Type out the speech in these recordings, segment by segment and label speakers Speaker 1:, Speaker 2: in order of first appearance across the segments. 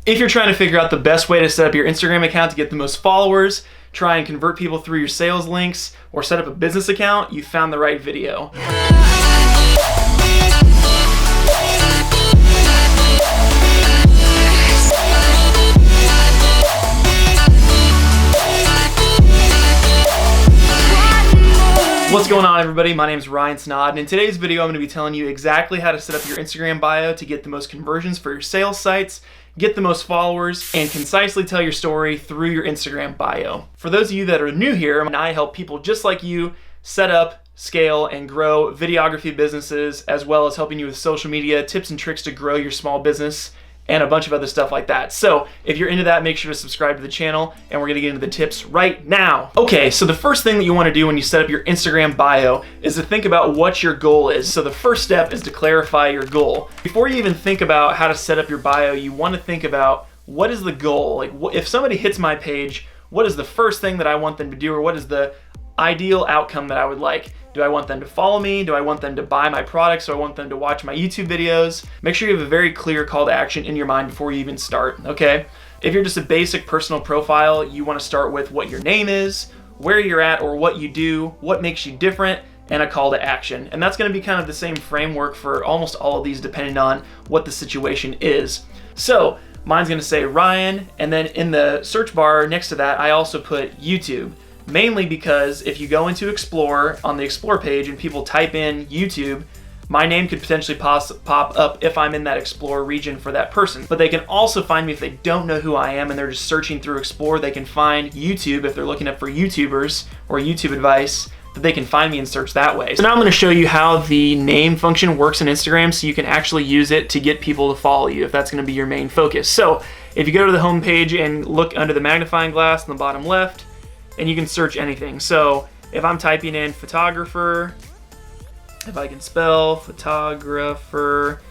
Speaker 1: If you're trying to figure out the best way to set up your Instagram account to get the most followers, try and convert people through your sales links, or set up a business account, you found the right video. What's going on, everybody? My name is Ryan Snaadt, and in today's video I'm going to be telling you exactly how to set up your Instagram bio to get the most conversions for your sales sites, get the most followers, and concisely tell your story through your Instagram bio. For those of you that are new here, I help people just like you set up, scale, and grow videography businesses, as well as helping you with social media, tips and tricks to grow your small business, and a bunch of other stuff like that. So if you're into that, make sure to subscribe to the channel, and we're gonna get into the tips right now. Okay, so the first thing that you wanna do when you set up your Instagram bio is to think about what your goal is. So the first step is to clarify your goal. Before you even think about how to set up your bio, you wanna think about what is the goal? Like, if somebody hits my page, what is the first thing that I want them to do, or what is the ideal outcome that I would like? Do I want them to follow me? Do I want them to buy my products? Do I want them to watch my YouTube videos? Make sure you have a very clear call to action in your mind before you even start, okay? If you're just a basic personal profile, you want to start with what your name is, where you're at or what you do, what makes you different, and a call to action. And that's going to be kind of the same framework for almost all of these depending on what the situation is. So mine's going to say Ryan, and then in the search bar next to that, I also put YouTube. Mainly because if you go into Explore on the Explore page and people type in YouTube, my name could potentially pop up if I'm in that Explore region for that person. But they can also find me if they don't know who I am and they're just searching through Explore. They can find YouTube if they're looking up for YouTubers or YouTube advice, that they can find me and search that way. So now I'm going to show you how the name function works in Instagram so you can actually use it to get people to follow you if that's going to be your main focus. So if you go to the home page and look under the magnifying glass in the bottom left, and you can search anything. So if I'm typing in photographer, if I can spell photographer,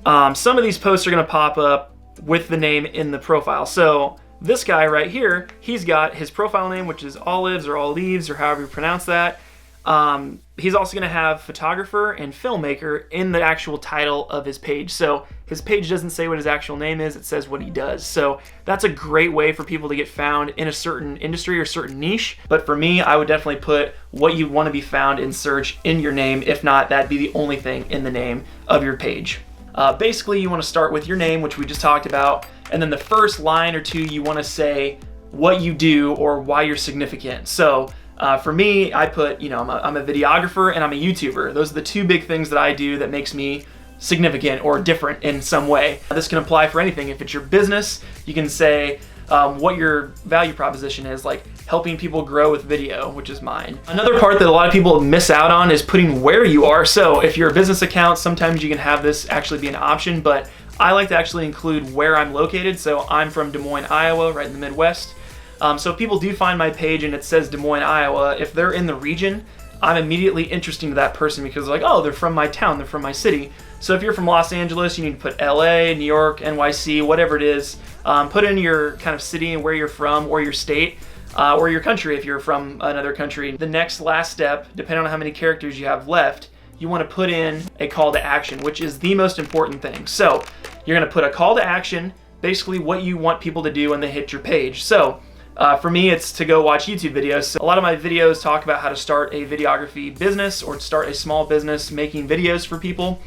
Speaker 1: some of these posts are gonna pop up with the name in the profile. So this guy right here, he's got his profile name, which is Olives or Olives or however you pronounce that. He's also gonna have photographer and filmmaker in the actual title of his page. So his page doesn't say what his actual name is, it says what he does. So that's a great way for people to get found in a certain industry or certain niche. But for me, I would definitely put what you want to be found in search in your name. If not, that'd be the only thing in the name of your page. Basically, you want to start with your name, which we just talked about. And then the first line or two, you want to say what you do or why you're significant. So for me, I put, I'm a videographer and I'm a YouTuber. Those are the two big things that I do that makes me significant or different in some way. This can apply for anything. If it's your business, you can say what your value proposition is, like helping people grow with video, which is mine. Another part that a lot of people miss out on is putting where you are. So if you're a business account, sometimes you can have this actually be an option, but I like to actually include where I'm located. So I'm from Des Moines, Iowa, right in the Midwest. So if people do find my page and it says Des Moines, Iowa, if they're in the region, I'm immediately interesting to that person because they're like, oh, they're from my town, they're from my city. So if you're from Los Angeles, you need to put LA, New York, NYC, whatever it is. Put in your kind of city and where you're from, or your state, or your country if you're from another country. The next last step, depending on how many characters you have left, you want to put in a call to action, which is the most important thing. So you're going to put a call to action, basically what you want people to do when they hit your page. So for me, it's to go watch YouTube videos. So a lot of my videos talk about how to start a videography business or to start a small business making videos for people.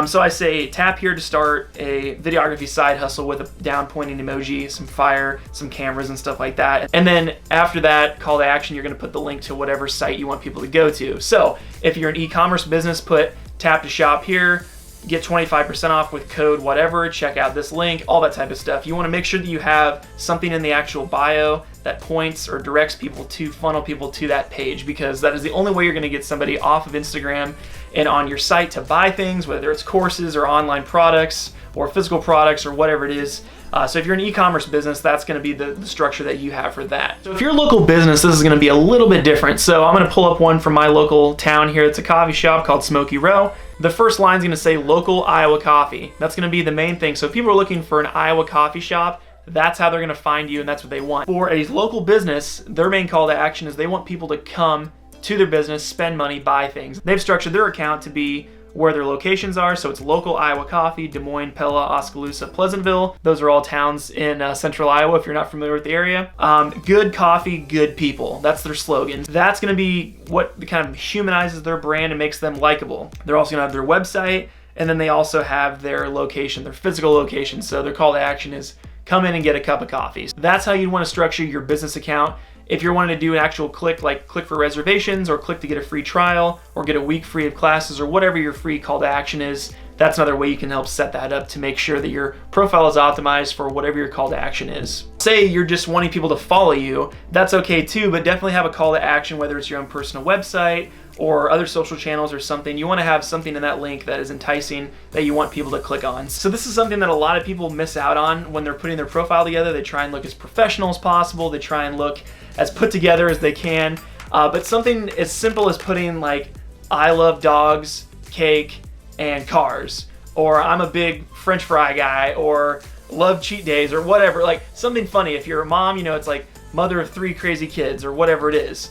Speaker 1: So I say tap here to start a videography side hustle with a down pointing emoji, some fire, some cameras and stuff like that. And then after that call to action, you're gonna put the link to whatever site you want people to go to. So if you're an e-commerce business, put tap to shop here, get 25% off with code whatever, check out this link, all that type of stuff. You wanna make sure that you have something in the actual bio that points or directs people to funnel people to that page, because that is the only way you're gonna get somebody off of Instagram and on your site to buy things, whether it's courses or online products or physical products or whatever it is. So if you're an e-commerce business, that's gonna be the structure that you have for that. So if you're a local business, this is gonna be a little bit different. So I'm gonna pull up one from my local town here. It's a coffee shop called Smoky Row. The first line is gonna say local Iowa coffee. That's gonna be the main thing. So if people are looking for an Iowa coffee shop, that's how they're gonna find you and that's what they want. For a local business, their main call to action is they want people to come to their business, spend money, buy things. They've structured their account to be where their locations are. So it's local Iowa coffee, Des Moines, Pella, Oskaloosa, Pleasantville. Those are all towns in central Iowa if you're not familiar with the area. Good coffee, good people. That's their slogan. That's gonna be what kind of humanizes their brand and makes them likable. They're also gonna have their website, and then they also have their location, their physical location. So their call to action is come in and get a cup of coffee. So that's how you'd want to structure your business account. If you're wanting to do an actual click, like click for reservations or click to get a free trial or get a week free of classes or whatever your free call to action is, that's another way you can help set that up to make sure that your profile is optimized for whatever your call to action is. Say you're just wanting people to follow you, that's okay too, but definitely have a call to action, whether it's your own personal website or other social channels or something. You want to have something in that link that is enticing that you want people to click on. So this is something that a lot of people miss out on when they're putting their profile together. They try and look as professional as possible. They try and look as put together as they can. But something as simple as putting like, I love dogs, cake, and cars, or I'm a big French fry guy, or love cheat days, or whatever, like something funny. If you're a mom, you know, it's like mother of 3 crazy kids, or whatever it is.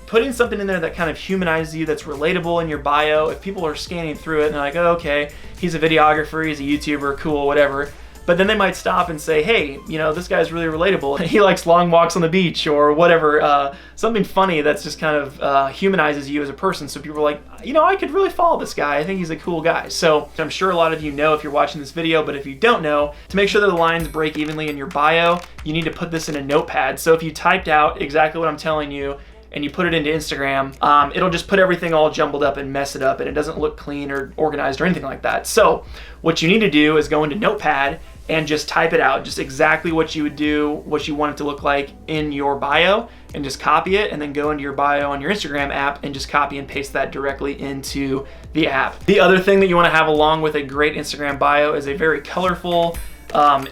Speaker 1: Putting something in there that kind of humanizes you, that's relatable in your bio. If people are scanning through it and they're like, oh, okay, he's a videographer, he's a YouTuber, cool, whatever. But then they might stop and say, hey, you know, this guy's really relatable. He likes long walks on the beach or whatever. Something funny that's just kind of humanizes you as a person. So people are like, you know, I could really follow this guy. I think he's a cool guy. So I'm sure a lot of you know if you're watching this video, but if you don't know, to make sure that the lines break evenly in your bio, you need to put this in a notepad. So if you typed out exactly what I'm telling you, and you put it into Instagram, it'll just put everything all jumbled up and mess it up, and it doesn't look clean or organized or anything like that. So what you need to do is go into Notepad and just type it out, just exactly what you would do, what you want it to look like in your bio, and just copy it, and then go into your bio on your Instagram app and just copy and paste that directly into the app. The other thing that you want to have along with a great Instagram bio is a very colorful,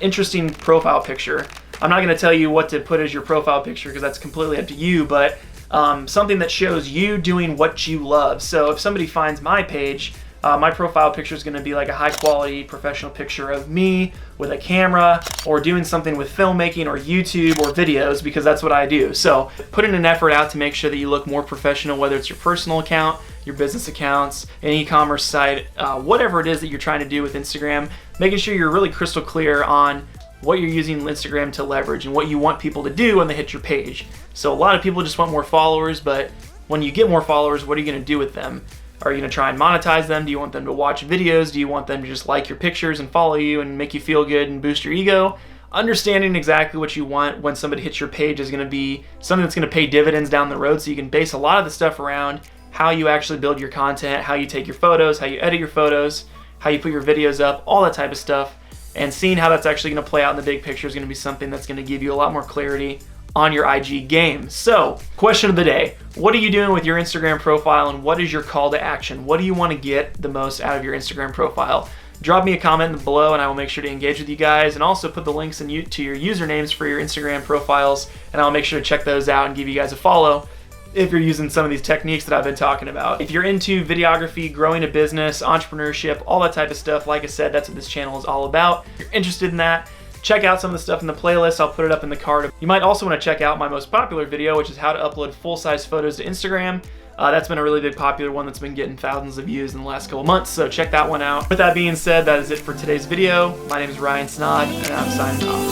Speaker 1: interesting profile picture. I'm not going to tell you what to put as your profile picture because that's completely up to you, but something that shows you doing what you love. So if somebody finds my page, my profile picture is going to be like a high quality professional picture of me with a camera or doing something with filmmaking or YouTube or videos, because that's what I do. So putting an effort out to make sure that you look more professional, whether it's your personal account, your business accounts, an e-commerce site, whatever it is that you're trying to do with Instagram, making sure you're really crystal clear on what you're using Instagram to leverage and what you want people to do when they hit your page. So a lot of people just want more followers, but when you get more followers, what are you going to do with them? Are you going to try and monetize them? Do you want them to watch videos? Do you want them to just like your pictures and follow you and make you feel good and boost your ego? Understanding exactly what you want when somebody hits your page is going to be something that's going to pay dividends down the road, so you can base a lot of the stuff around how you actually build your content, how you take your photos, how you edit your photos, how you put your videos up, all that type of stuff. And seeing how that's actually going to play out in the big picture is going to be something that's going to give you a lot more clarity on your IG game. So, question of the day. What are you doing with your Instagram profile, and what is your call to action? What do you want to get the most out of your Instagram profile? Drop me a comment below and I will make sure to engage with you guys, and also put the links to your usernames for your Instagram profiles, and I'll make sure to check those out and give you guys a follow if you're using some of these techniques that I've been talking about. If you're into videography, growing a business, entrepreneurship, all that type of stuff, like I said, that's what this channel is all about. If you're interested in that, check out some of the stuff in the playlist. I'll put it up in the card. You might also want to check out my most popular video, which is how to upload full-size photos to Instagram. That's been a really big popular one that's been getting thousands of views in the last couple months, so check that one out. With that being said, that is it for today's video. My name is Ryan Snaadt, and I'm signing off.